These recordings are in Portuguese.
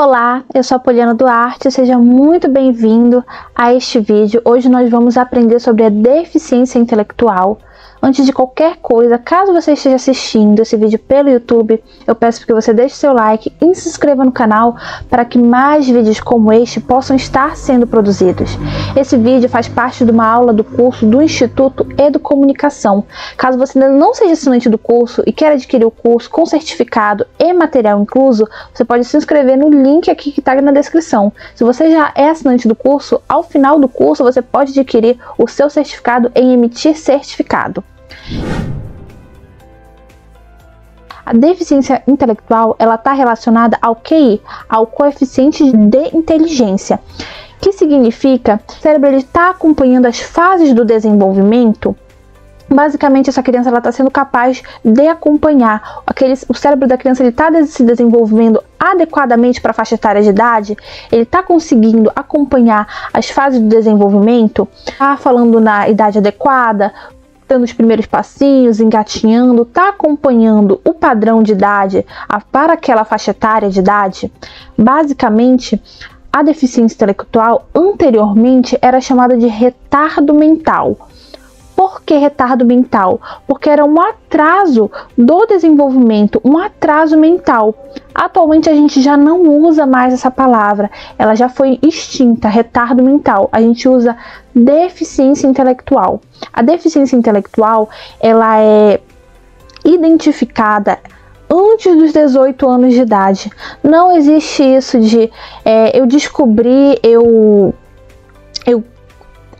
Olá, eu sou a Poliana Duarte, seja muito bem-vindo a este vídeo. Hoje nós vamos aprender sobre a deficiência intelectual. Antes de qualquer coisa, caso você esteja assistindo esse vídeo pelo YouTube, eu peço que você deixe seu like e se inscreva no canal para que mais vídeos como este possam estar sendo produzidos. Esse vídeo faz parte de uma aula do curso do Instituto Educomunicação. Caso você ainda não seja assinante do curso e queira adquirir o curso com certificado e material incluso, você pode se inscrever no link aqui que está na descrição. Se você já é assinante do curso, ao final do curso você pode adquirir o seu certificado em emitir certificado. A deficiência intelectual ela está relacionada ao QI, ao coeficiente de inteligência, que significa que o cérebro está acompanhando as fases do desenvolvimento. Basicamente, essa criança está sendo capaz de acompanhar. O cérebro da criança está se desenvolvendo adequadamente para a faixa etária de idade, ele está conseguindo acompanhar as fases do desenvolvimento, está falando na idade adequada, dando os primeiros passinhos, engatinhando, está acompanhando o padrão de idade para aquela faixa etária de idade. Basicamente, a deficiência intelectual anteriormente era chamada de retardo mental. Por que retardo mental? Porque era um atraso do desenvolvimento, um atraso mental. Atualmente a gente já não usa mais essa palavra, ela já foi extinta, retardo mental. A gente usa deficiência intelectual. A deficiência intelectual, ela é identificada antes dos 18 anos de idade. Não existe isso de eu descobri, eu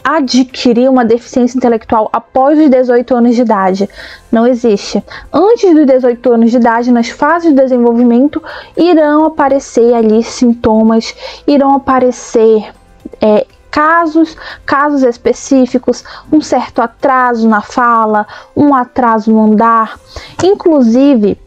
adquirir uma deficiência intelectual após os 18 anos de idade. Não existe. Antes dos 18 anos de idade, nas fases do desenvolvimento, irão aparecer ali sintomas, irão aparecer casos específicos, um certo atraso na fala, um atraso no andar. Inclusive,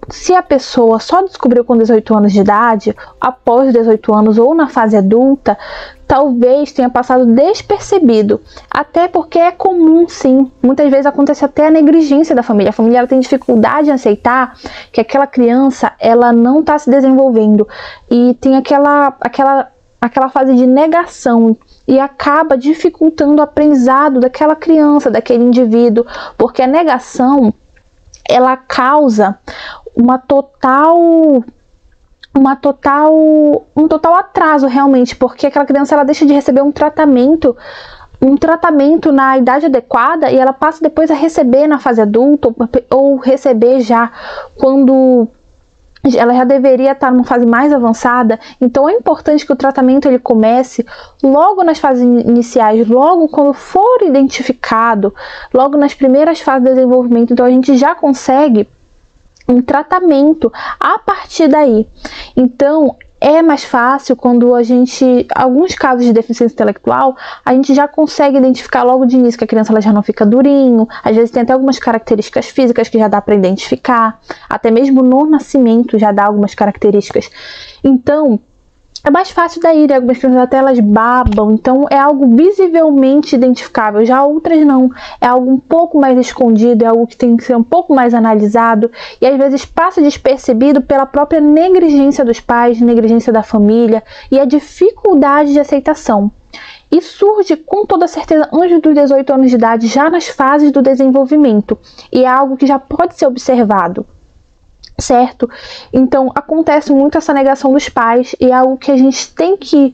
se a pessoa só descobriu com 18 anos de idade, após 18 anos ou na fase adulta, talvez tenha passado despercebido, até porque é comum sim, muitas vezes acontece até a negligência da família. A família ela tem dificuldade em aceitar que aquela criança ela não está se desenvolvendo e tem aquela fase de negação e acaba dificultando o aprendizado daquela criança, daquele indivíduo, porque a negação ela causa um total atraso realmente, porque aquela criança ela deixa de receber um tratamento na idade adequada e ela passa depois a receber na fase adulta ou receber já quando ela já deveria estar numa fase mais avançada. Então é importante que o tratamento ele comece logo nas fases iniciais, logo quando for identificado, logo nas primeiras fases de desenvolvimento. Então a gente já consegue um tratamento a partir daí. Então é mais fácil quando alguns casos de deficiência intelectual, a gente já consegue identificar logo de início que a criança ela já não fica durinho, às vezes tem até algumas características físicas que já dá para identificar, até mesmo no nascimento já dá algumas características. Então, é mais fácil daí, né? Algumas crianças até elas babam, então é algo visivelmente identificável, já outras não, é algo um pouco mais escondido, é algo que tem que ser um pouco mais analisado e às vezes passa despercebido pela própria negligência dos pais, negligência da família e a dificuldade de aceitação. E surge com toda certeza antes dos 18 anos de idade, já nas fases do desenvolvimento, e é algo que já pode ser observado. Certo? Então acontece muito essa negação dos pais e é algo que a gente tem que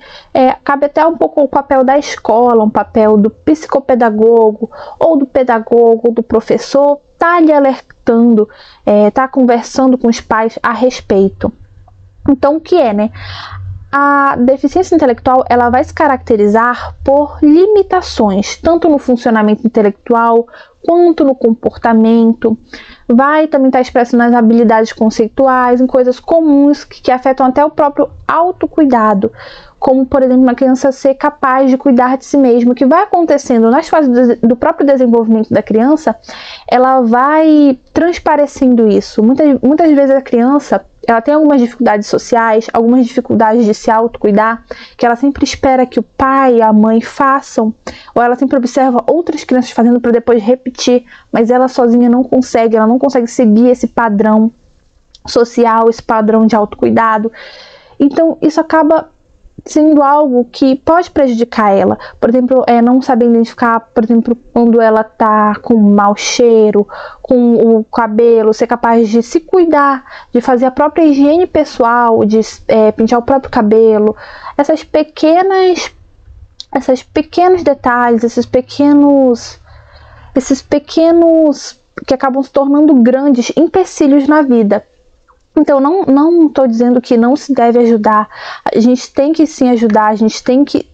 cabe até um pouco o papel da escola, um papel do psicopedagogo ou do pedagogo ou do professor, tá ali alertando, tá conversando com os pais a respeito. Então o que é, né? A deficiência intelectual ela vai se caracterizar por limitações, tanto no funcionamento intelectual quanto no comportamento. Vai também estar expresso nas habilidades conceituais, em coisas comuns que afetam até o próprio autocuidado, como, por exemplo, uma criança ser capaz de cuidar de si mesma. O que vai acontecendo nas fases do próprio desenvolvimento da criança, ela vai transparecendo isso. Muitas vezes a criança ela tem algumas dificuldades sociais, algumas dificuldades de se autocuidar, que ela sempre espera que o pai e a mãe façam, ou ela sempre observa outras crianças fazendo para depois repetir, mas ela sozinha não consegue seguir esse padrão social, esse padrão de autocuidado. Então isso acaba sendo algo que pode prejudicar ela. Por exemplo, não saber identificar, por exemplo, quando ela tá com mau cheiro, com o cabelo, ser capaz de se cuidar, de fazer a própria higiene pessoal, de pentear o próprio cabelo. Esses pequenos detalhes, esses pequenos que acabam se tornando grandes empecilhos na vida. Então, não estou dizendo que não se deve ajudar. A gente tem que sim ajudar, a gente tem que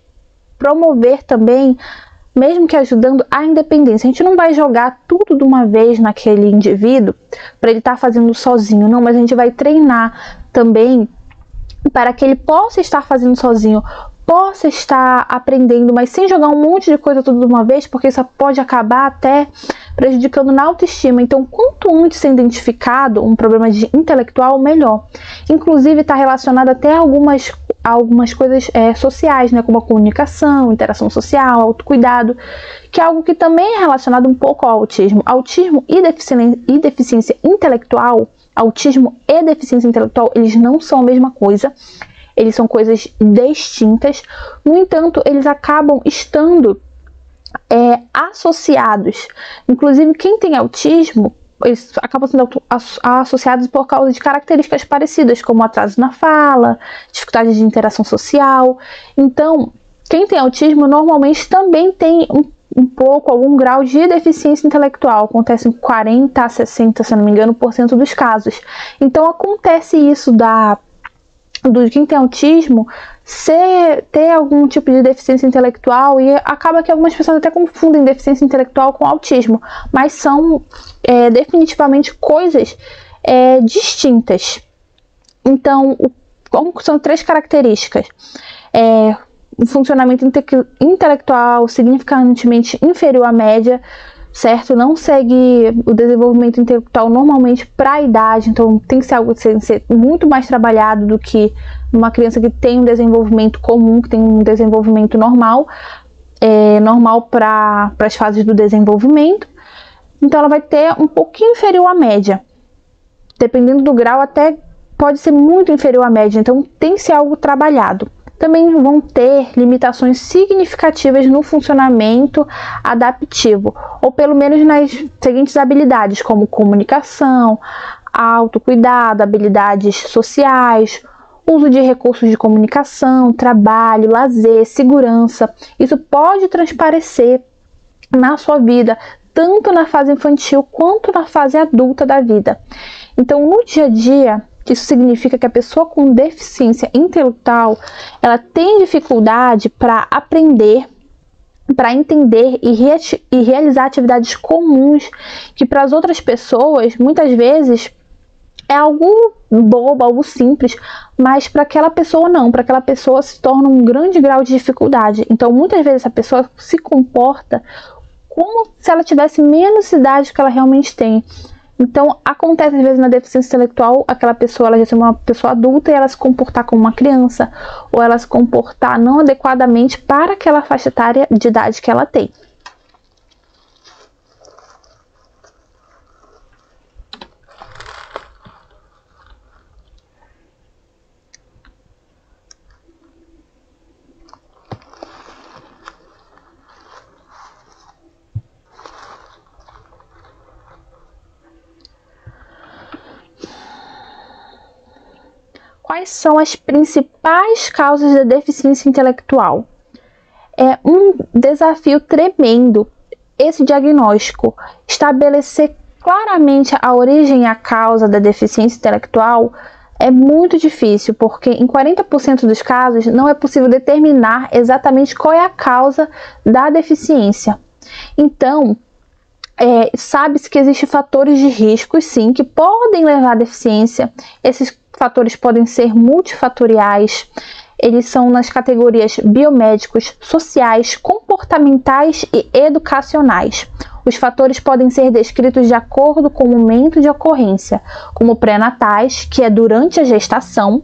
promover também, mesmo que ajudando, a independência. A gente não vai jogar tudo de uma vez naquele indivíduo para ele estar fazendo sozinho, não, mas a gente vai treinar também para que ele possa estar fazendo sozinho, possa estar aprendendo, mas sem jogar um monte de coisa tudo de uma vez, porque isso pode acabar até prejudicando na autoestima. Então, quanto antes ser identificado um problema intelectual, melhor. Inclusive, está relacionado até a algumas coisas sociais, né, como a comunicação, interação social, autocuidado, que é algo que também é relacionado um pouco ao autismo. Autismo e deficiência intelectual, autismo e deficiência intelectual, eles não são a mesma coisa. Eles são coisas distintas. No entanto, eles acabam estando associados. Inclusive, quem tem autismo, eles acabam sendo associados por causa de características parecidas, como atraso na fala, dificuldade de interação social. Então, quem tem autismo normalmente também tem um pouco, algum grau de deficiência intelectual. Acontece em 40 a 60, se não me engano, por cento dos casos. Então, acontece isso do quem tem autismo ter algum tipo de deficiência intelectual, e acaba que algumas pessoas até confundem deficiência intelectual com autismo, mas são definitivamente coisas distintas. Então, são 3 características: um funcionamento intelectual significativamente inferior à média, certo? Não segue o desenvolvimento intelectual normalmente para a idade, então tem que ser algo que ser muito mais trabalhado do que uma criança que tem um desenvolvimento comum, que tem um desenvolvimento normal, normal para as fases do desenvolvimento. Então ela vai ter um pouquinho inferior à média, dependendo do grau até pode ser muito inferior à média, então tem que ser algo trabalhado. Também vão ter limitações significativas no funcionamento adaptivo, ou pelo menos nas seguintes habilidades, como comunicação, autocuidado, habilidades sociais, uso de recursos de comunicação, trabalho, lazer, segurança. Isso pode transparecer na sua vida, tanto na fase infantil quanto na fase adulta da vida. Então, no dia a dia, isso significa que a pessoa com deficiência intelectual, ela tem dificuldade para aprender, para entender e realizar atividades comuns que para as outras pessoas, muitas vezes, é algo bobo, algo simples, mas para aquela pessoa não, para aquela pessoa se torna um grande grau de dificuldade. Então, muitas vezes essa pessoa se comporta como se ela tivesse menos idade que ela realmente tem. Então, acontece às vezes na deficiência intelectual, aquela pessoa, ela já é uma pessoa adulta e ela se comportar como uma criança, ou ela se comportar não adequadamente para aquela faixa etária de idade que ela tem. Quais são as principais causas da deficiência intelectual? É um desafio tremendo esse diagnóstico. Estabelecer claramente a origem e a causa da deficiência intelectual é muito difícil, porque em 40% dos casos não é possível determinar exatamente qual é a causa da deficiência. Então, sabe-se que existem fatores de risco, sim, que podem levar à deficiência. Esses fatores podem ser multifatoriais, eles são nas categorias biomédicos, sociais, comportamentais e educacionais. Os fatores podem ser descritos de acordo com o momento de ocorrência, como pré-natais, que é durante a gestação,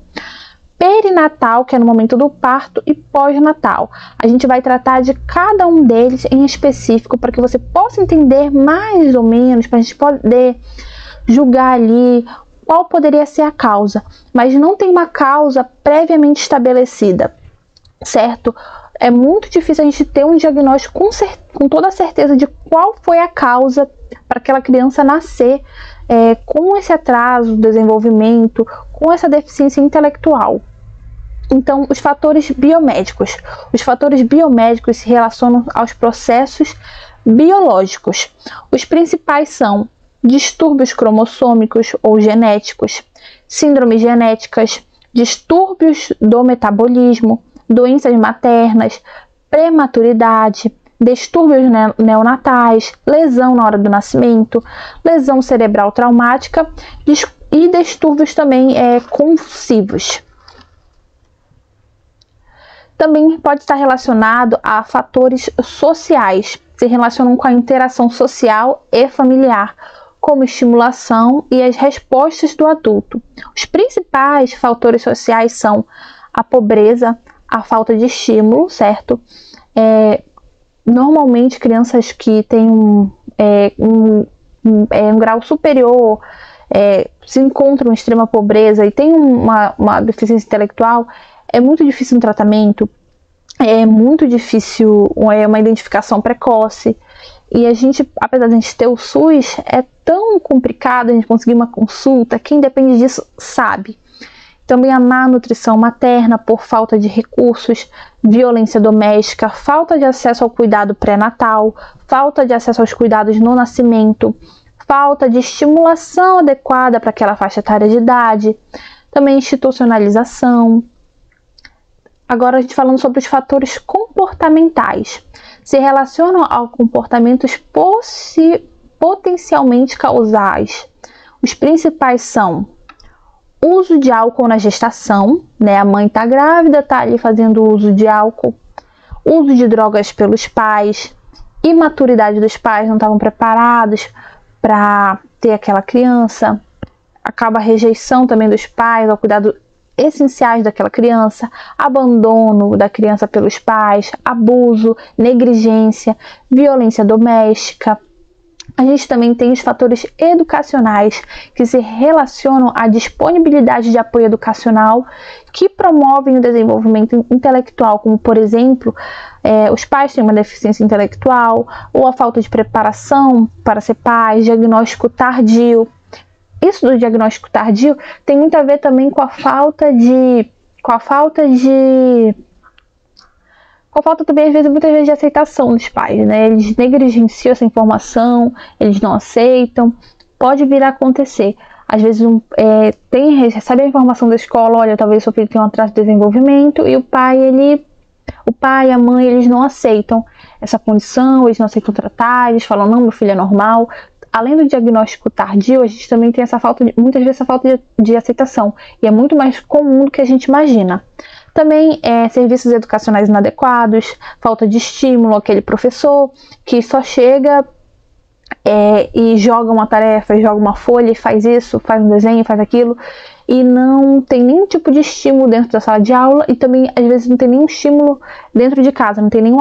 perinatal, que é no momento do parto, e pós-natal. A gente vai tratar de cada um deles em específico para que você possa entender mais ou menos, para a gente poder julgar ali qual poderia ser a causa, mas não tem uma causa previamente estabelecida, certo? É muito difícil a gente ter um diagnóstico com toda a certeza de qual foi a causa para aquela criança nascer com esse atraso do desenvolvimento, com essa deficiência intelectual. Então, os fatores biomédicos. Os fatores biomédicos se relacionam aos processos biológicos. Os principais são distúrbios cromossômicos ou genéticos, síndromes genéticas, distúrbios do metabolismo, doenças maternas, prematuridade, distúrbios neonatais, lesão na hora do nascimento, lesão cerebral traumática e distúrbios também convulsivos. Também pode estar relacionado a fatores sociais, se relacionam com a interação social e familiar, como estimulação e as respostas do adulto. Os principais fatores sociais são a pobreza, a falta de estímulo, certo? Normalmente, crianças que têm um grau superior se encontram em extrema pobreza e têm uma deficiência intelectual, é muito difícil um tratamento, é muito difícil uma identificação precoce. E a gente, apesar de a gente ter o SUS, é tão complicado a gente conseguir uma consulta. Quem depende disso sabe. Também a má nutrição materna por falta de recursos, violência doméstica, falta de acesso ao cuidado pré-natal, falta de acesso aos cuidados no nascimento, falta de estimulação adequada para aquela faixa etária de idade, também institucionalização. Agora a gente falando sobre os fatores comportamentais. Se relacionam a comportamentos potencialmente causais. Os principais são uso de álcool na gestação, né? A mãe está grávida, está ali fazendo uso de álcool. Uso de drogas pelos pais. Imaturidade dos pais, não estavam preparados para ter aquela criança. Acaba a rejeição também dos pais ao cuidado essenciais daquela criança, abandono da criança pelos pais, abuso, negligência, violência doméstica. A gente também tem os fatores educacionais que se relacionam à disponibilidade de apoio educacional que promovem o desenvolvimento intelectual, como por exemplo, os pais têm uma deficiência intelectual ou a falta de preparação para ser pais, diagnóstico tardio. Isso do diagnóstico tardio tem muito a ver também com a falta também, às vezes, muitas vezes, de aceitação dos pais, né? Eles negligenciam essa informação, eles não aceitam, pode vir a acontecer. Às vezes, recebe a informação da escola, olha, talvez seu filho tenha um atraso de desenvolvimento, e o pai e a mãe, eles não aceitam essa condição, eles não aceitam tratar, eles falam, não, meu filho é normal. Além do diagnóstico tardio, a gente também tem muitas vezes essa falta de aceitação, e é muito mais comum do que a gente imagina. Também serviços educacionais inadequados, falta de estímulo, aquele professor que só chega e joga uma tarefa, joga uma folha e faz isso, faz um desenho, faz aquilo, e não tem nenhum tipo de estímulo dentro da sala de aula, e também às vezes não tem nenhum estímulo dentro de casa, não tem nenhum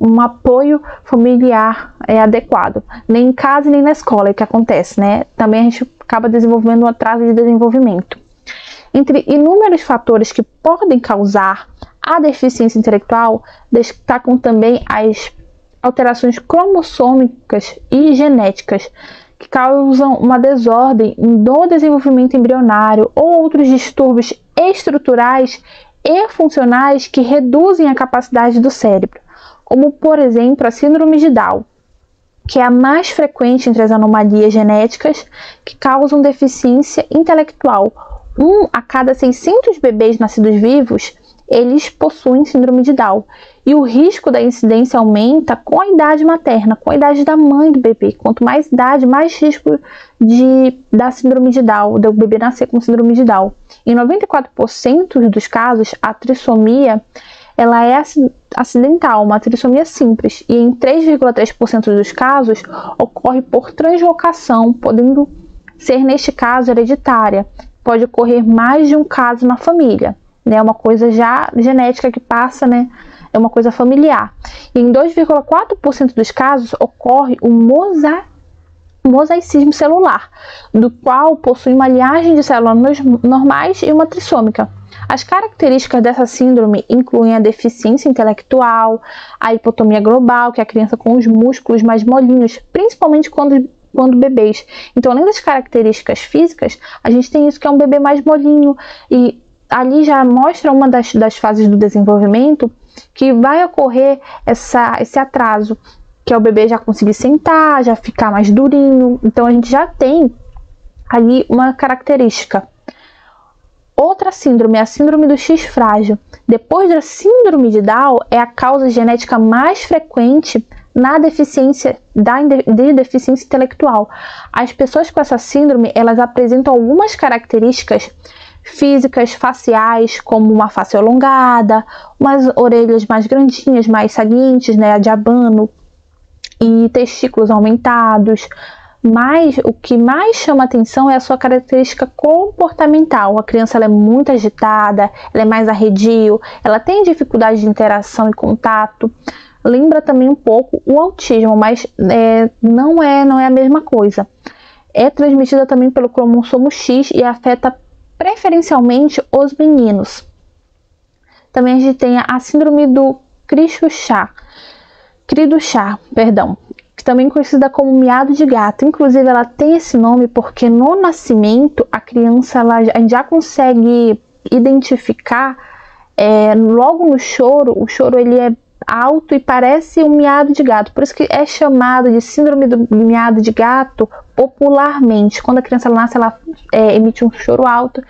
um apoio familiar adequado, nem em casa nem na escola, é o que acontece, né? Também a gente acaba desenvolvendo um atraso de desenvolvimento. Entre inúmeros fatores que podem causar a deficiência intelectual, destacam também as alterações cromossômicas e genéticas, que causam uma desordem do desenvolvimento embrionário ou outros distúrbios estruturais e funcionais que reduzem a capacidade do cérebro, como, por exemplo, a síndrome de Down, que é a mais frequente entre as anomalias genéticas que causam deficiência intelectual. 1 a cada 600 bebês nascidos vivos, eles possuem síndrome de Down. E o risco da incidência aumenta com a idade materna, com a idade da mãe do bebê. Quanto mais idade, mais risco da síndrome de Down, do bebê nascer com síndrome de Down. Em 94% dos casos, a trissomia ela é acidental, uma trissomia simples, e em 3,3% dos casos ocorre por translocação, podendo ser, neste caso, hereditária. Pode ocorrer mais de um caso na família, né? É uma coisa já genética que passa, né? É uma coisa familiar. E em 2,4% dos casos ocorre o mosaicismo celular, do qual possui uma linhagem de células normais e uma trissômica. As características dessa síndrome incluem a deficiência intelectual, a hipotomia global, que é a criança com os músculos mais molinhos, principalmente quando bebês. Então, além das características físicas, a gente tem isso que é um bebê mais molinho, e ali já mostra uma das fases do desenvolvimento que vai ocorrer esse atraso, que é o bebê já conseguir sentar, já ficar mais durinho. Então, a gente já tem ali uma característica. Outra síndrome é a síndrome do X frágil. Depois da síndrome de Down, é a causa genética mais frequente na deficiência de deficiência intelectual. As pessoas com essa síndrome, elas apresentam algumas características físicas, faciais, como uma face alongada, umas orelhas mais grandinhas, mais salientes, né, de abano, e testículos aumentados. Mas o que mais chama atenção é a sua característica comportamental. A criança ela é muito agitada, ela é mais arredio, ela tem dificuldade de interação e contato. Lembra também um pouco o autismo, mas não é a mesma coisa. É transmitida também pelo cromossomo X e afeta preferencialmente os meninos. Também a gente tem a síndrome do Cri-du-Chat, também conhecida como miado de gato. Inclusive, ela tem esse nome porque no nascimento a criança a gente já consegue identificar logo no choro. O choro ele é alto e parece um miado de gato, por isso que é chamado de síndrome do miado de gato popularmente. Quando a criança nasce, ela emite um choro alto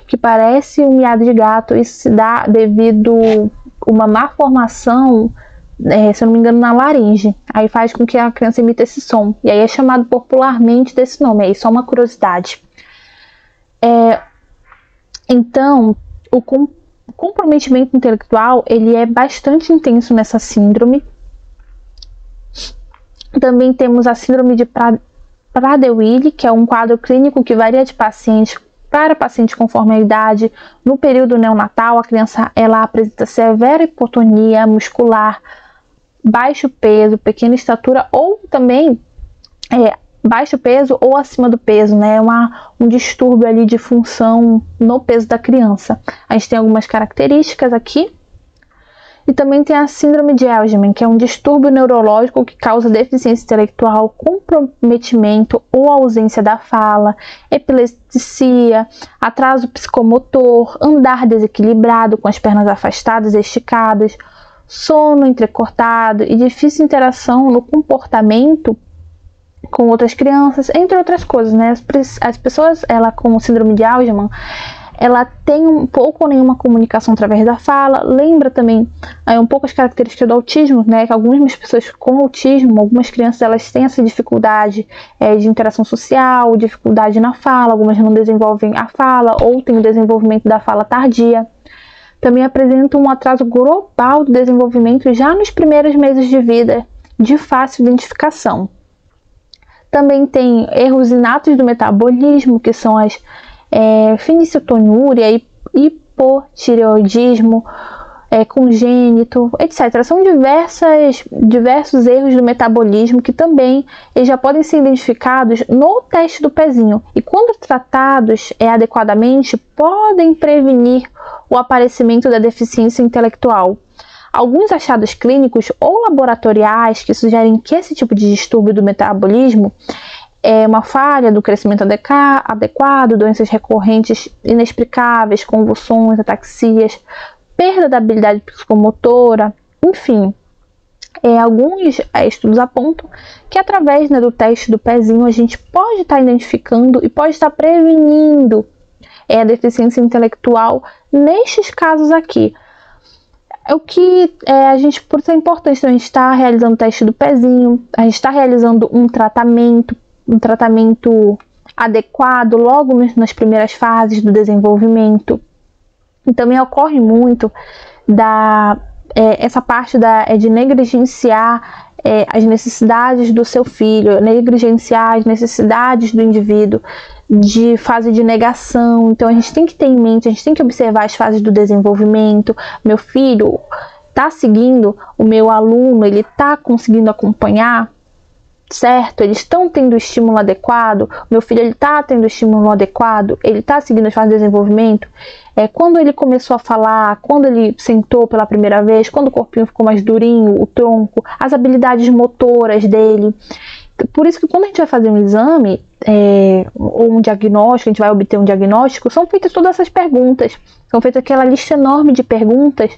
que parece um miado de gato. Isso se dá devido a uma má formação, se eu não me engano, na laringe. Aí faz com que a criança emita esse som. E aí é chamado popularmente desse nome. Aí só uma curiosidade. Então, o comprometimento intelectual ele é bastante intenso nessa síndrome. Também temos a síndrome de Prader-Willi, que é um quadro clínico que varia de paciente para paciente conforme a idade. No período neonatal, a criança ela apresenta severa hipotonia muscular, baixo peso, pequena estatura, ou também baixo peso ou acima do peso, né? Um distúrbio ali de função no peso da criança. A gente tem algumas características aqui. E também tem a síndrome de Angelman, que é um distúrbio neurológico que causa deficiência intelectual, comprometimento ou ausência da fala, epilepsia, atraso psicomotor, andar desequilibrado com as pernas afastadas e esticadas, sono entrecortado e difícil interação no comportamento com outras crianças, entre outras coisas, né? As pessoas com síndrome de Angelman, ela tem um pouco ou nenhuma comunicação através da fala. Lembra também um pouco as características do autismo, né? Que algumas pessoas com autismo, algumas crianças, elas têm essa dificuldade de interação social, dificuldade na fala, algumas não desenvolvem a fala ou têm o desenvolvimento da fala tardia. Também apresenta um atraso global do desenvolvimento já nos primeiros meses de vida, de fácil identificação. Também tem erros inatos do metabolismo, que são as feniciltonúria, hipotireoidismo congênito, etc. São diversos erros do metabolismo que também eles já podem ser identificados no teste do pezinho. E quando tratados adequadamente, podem prevenir o aparecimento da deficiência intelectual. Alguns achados clínicos ou laboratoriais que sugerem que esse tipo de distúrbio do metabolismo é uma falha do crescimento adequado, doenças recorrentes inexplicáveis, convulsões, ataxias, perda da habilidade psicomotora, enfim. Alguns estudos apontam que através do teste do pezinho a gente pode estar identificando e pode estar prevenindo a deficiência intelectual nestes casos aqui. O que por isso é importante, a gente está realizando o teste do pezinho, a gente está realizando um tratamento adequado logo nas primeiras fases do desenvolvimento. E também ocorre muito essa parte de negligenciar as necessidades do seu filho, negligenciar as necessidades do indivíduo, de fase de negação. Então a gente tem que ter em mente, a gente tem que observar as fases do desenvolvimento. Meu filho está seguindo o meu aluno, ele está conseguindo acompanhar. certo? Eles estão tendo o estímulo adequado? Meu filho, ele está tendo o estímulo adequado? Ele está seguindo as fases de desenvolvimento? Quando ele começou a falar, quando ele sentou pela primeira vez, quando o corpinho ficou mais durinho, o tronco, as habilidades motoras dele. Por isso que quando a gente vai fazer um exame, ou um diagnóstico, a gente vai obter um diagnóstico, são feitas todas essas perguntas. São feitas aquela lista enorme de perguntas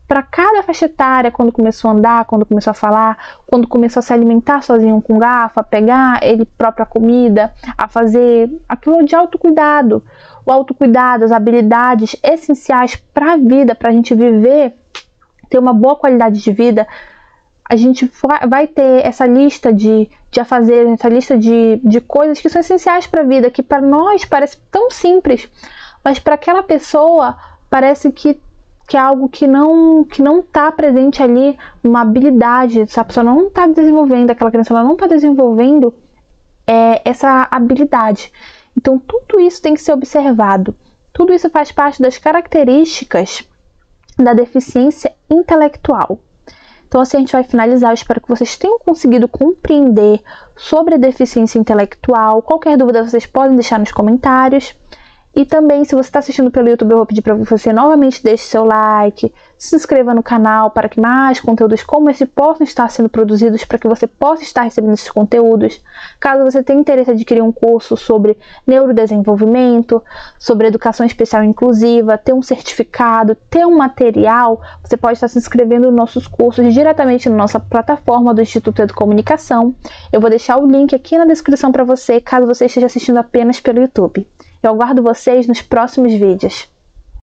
para cada faixa etária, quando começou a andar, quando começou a falar, quando começou a se alimentar sozinho com garfo, a pegar ele própria comida, a fazer aquilo de autocuidado. O autocuidado, as habilidades essenciais para a vida, para a gente viver, ter uma boa qualidade de vida. A gente vai ter essa lista de afazeres, essa lista de coisas que são essenciais para a vida, que para nós parece tão simples, mas para aquela pessoa parece que é algo que não está presente ali, uma habilidade. Essa pessoa não está desenvolvendo, aquela criança ela não está desenvolvendo essa habilidade. Então tudo isso tem que ser observado. Tudo isso faz parte das características da deficiência intelectual. Então assim a gente vai finalizar. Eu espero que vocês tenham conseguido compreender sobre a deficiência intelectual. Qualquer dúvida vocês podem deixar nos comentários. E também, se você está assistindo pelo YouTube, eu vou pedir para você novamente deixe seu like, se inscreva no canal para que mais conteúdos como esse possam estar sendo produzidos, para que você possa estar recebendo esses conteúdos. Caso você tenha interesse em adquirir um curso sobre neurodesenvolvimento, sobre educação especial inclusiva, ter um certificado, ter um material, você pode estar se inscrevendo nos nossos cursos diretamente na nossa plataforma do Instituto Educomunicação. Eu vou deixar o link aqui na descrição para você, caso você esteja assistindo apenas pelo YouTube. Eu aguardo vocês nos próximos vídeos.